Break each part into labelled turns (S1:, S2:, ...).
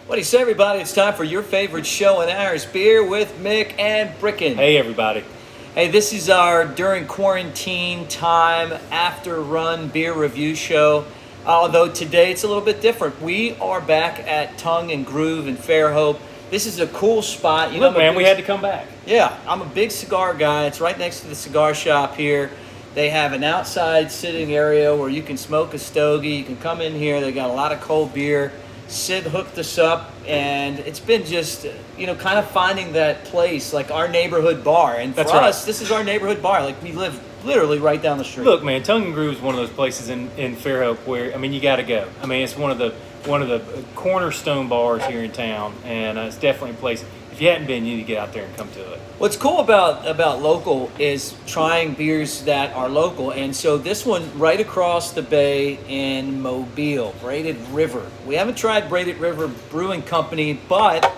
S1: What do you say, everybody? It's time for your favorite show and ours, Beer with Mick and Bricken.
S2: Hey, everybody.
S1: Hey, this is our during quarantine time after run beer review show. Although today it's a little bit different. We are back at Tongue and Groove in Fairhope. This is a cool spot.
S2: Look, man, we had to come back.
S1: Yeah, I'm a big cigar guy. It's right next to the cigar shop here. They have an outside sitting area where you can smoke a stogie. You can come in here. They got a lot of cold beer. Sid hooked us up, and it's been just, kind of finding that place, like our neighborhood bar. And for us, this is our neighborhood bar. Like, we live literally right down the street.
S2: Look, man, Tongue and Groove is one of those places in Fairhope where, you got to go. It's one of the cornerstone bars here in town, and it's definitely a place. If you hadn't been, you need to get out there and come to it.
S1: What's cool about local is trying beers that are local. And so this one right across the bay in Mobile, Braided River. We haven't tried Braided River Brewing Company, but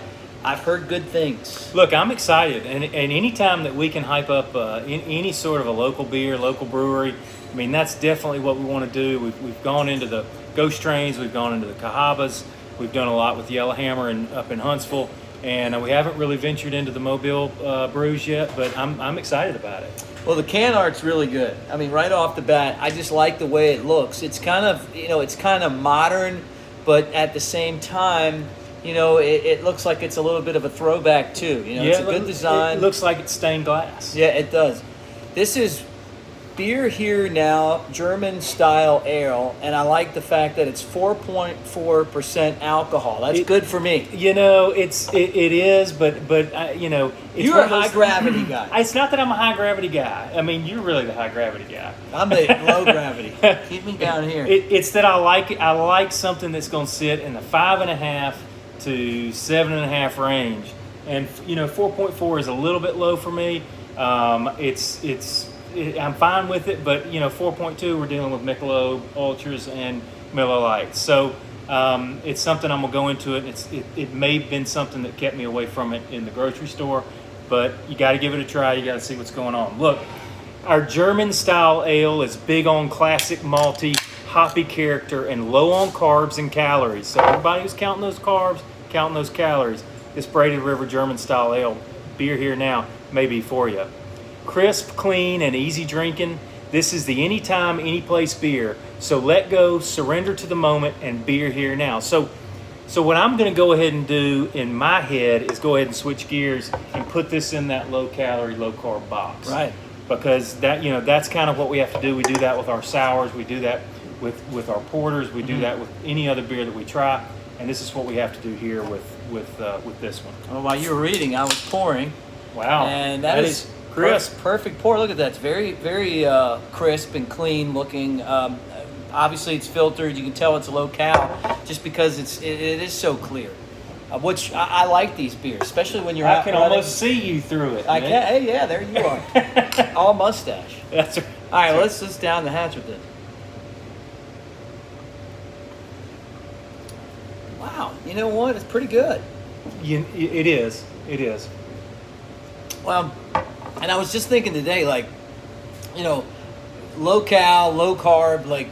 S1: I've heard good things.
S2: Look, I'm excited. And any time that we can hype up any sort of a local beer, local brewery, that's definitely what we want to do. We've gone into the Ghost Trains. We've gone into the Cahabas. We've done a lot with Yellowhammer and up in Huntsville. And we haven't really ventured into the Mobile brews yet, but I'm excited about it.
S1: Well, the can art's really good. Right off the bat, I just like the way it looks. It's kind of modern, but at the same time, it looks like it's a little bit of a throwback too. It's a good design.
S2: It looks like it's stained glass.
S1: Yeah, it does. This is Beer Here Now German style ale, and I like the fact that it's 4.4% alcohol. That's good for me.
S2: It is, but it's
S1: you're a high gravity guy.
S2: It's not that I'm a high gravity guy. You're really the high gravity guy.
S1: I'm the low gravity. Keep me down here.
S2: It's that I like something that's going to sit in the 5.5 to 7.5 range, and 4.4 is a little bit low for me. I'm fine with it, but 4.2 we're dealing with Michelob Ultras and Miller Lights, so it's something I'm gonna go into it. It may have been something that kept me away from it in the grocery store, but you got to give it a try. You got to see what's going on. Look, our German style ale is big on classic malty, hoppy character, and low on carbs and calories. So everybody who's counting those carbs, counting those calories, this Braided River German style ale, Beer Here Now, may be for you. Crisp, clean, and easy drinking. This is the anytime, anyplace beer. So let go, surrender to the moment, and beer here now. So what I'm going to go ahead and do in my head is go ahead and switch gears and put this in that low calorie, low carb box.
S1: Right.
S2: Because that's kind of what we have to do. We do that with our sours. We do that with our porters. We do that with any other beer that we try. And this is what we have to do here with this one.
S1: Well, while you were reading, I was pouring.
S2: Wow.
S1: And that is crisp, perfect pour. Look at that. It's very, very crisp and clean looking. Obviously, it's filtered. You can tell it's low cal just because it is so clear. Which I like these beers, especially when you're out.
S2: I can almost see you through it.
S1: I can. Hey, yeah, there you are. All mustache.
S2: That's right.
S1: All right, let's down the hatch with it. Wow, you know what? It's pretty good.
S2: It is. It is.
S1: Well, and I was just thinking today, low cal, low carb,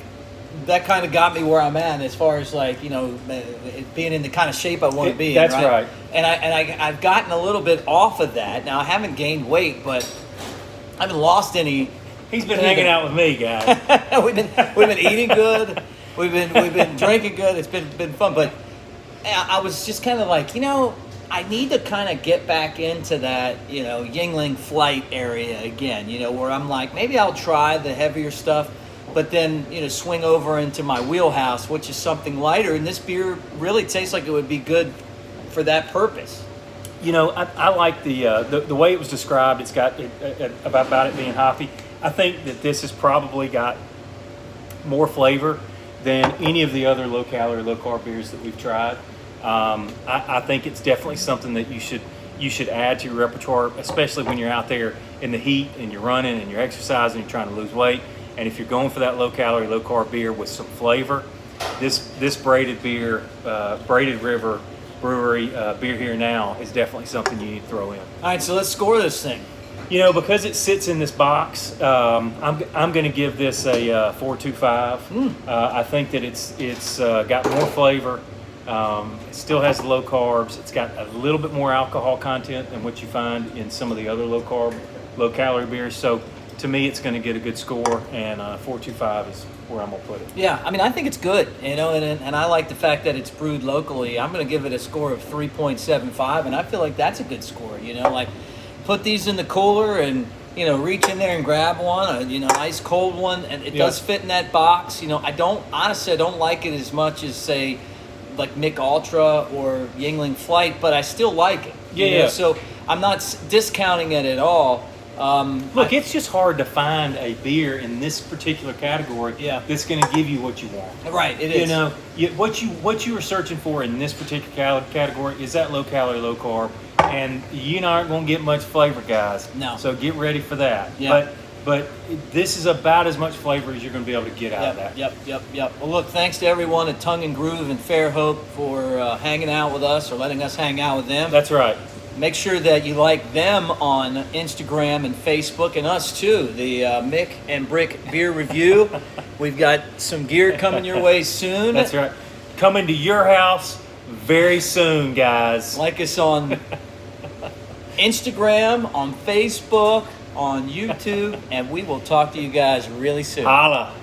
S1: that kind of got me where I'm at as far as being in the kind of shape I want to be.
S2: That's
S1: in,
S2: right.
S1: And I've gotten a little bit off of that. Now I haven't gained weight, but I haven't lost any.
S2: He's been hanging out with me, guys.
S1: we've been eating good. We've been drinking good. It's been fun, but I was just kind of I need to kind of get back into that, Yingling Flight area again, where I'm maybe I'll try the heavier stuff, but then, swing over into my wheelhouse, which is something lighter. And this beer really tastes like it would be good for that purpose.
S2: I like the way it was described. It's got about it being hoppy. I think that this has probably got more flavor than any of the other low calorie, low carb beers that we've tried. I think it's definitely something that you should add to your repertoire, especially when you're out there in the heat and you're running and you're exercising and you're trying to lose weight. And if you're going for that low calorie, low carb beer with some flavor, this braided beer, Braided River Brewery Beer Here Now is definitely something you need to throw in.
S1: All right, so let's score this thing.
S2: Because it sits in this box, I'm going to give this a 4.25. I think that it's got more flavor. It still has the low carbs. It's got a little bit more alcohol content than what you find in some of the other low carb, low calorie beers. So to me, it's going to get a good score, and 4.25 is where I'm going to put it.
S1: Yeah, I mean, I think it's good, you know, and I like the fact that it's brewed locally. I'm going to give it a score of 3.75, and I feel like that's a good score, you know, like put these in the cooler and, you know, reach in there and grab one, you know, nice cold one, and it does fit in that box. You know, I don't like it as much as, say, like Mick Ultra or Yingling Flight, but I still like it.
S2: Yeah.
S1: So I'm not discounting it at all.
S2: Look, it's just hard to find a beer in this particular category that's going to give you what you want.
S1: Right, it is.
S2: You know, what you are searching for in this particular category is that low calorie, low carb, and you're not going to get much flavor, guys.
S1: No.
S2: So get ready for that.
S1: Yeah.
S2: But this is about as much flavor as you're going to be able to get out of that.
S1: Yep. Well, look, thanks to everyone at Tongue and Groove and Fairhope for hanging out with us or letting us hang out with them.
S2: That's right.
S1: Make sure that you like them on Instagram and Facebook, and us too, the Mick and Brick Beer Review. We've got some gear coming your way soon.
S2: That's right. Coming to your house very soon, guys.
S1: Like us on Instagram, on Facebook, on YouTube, and we will talk to you guys really soon.
S2: Holla.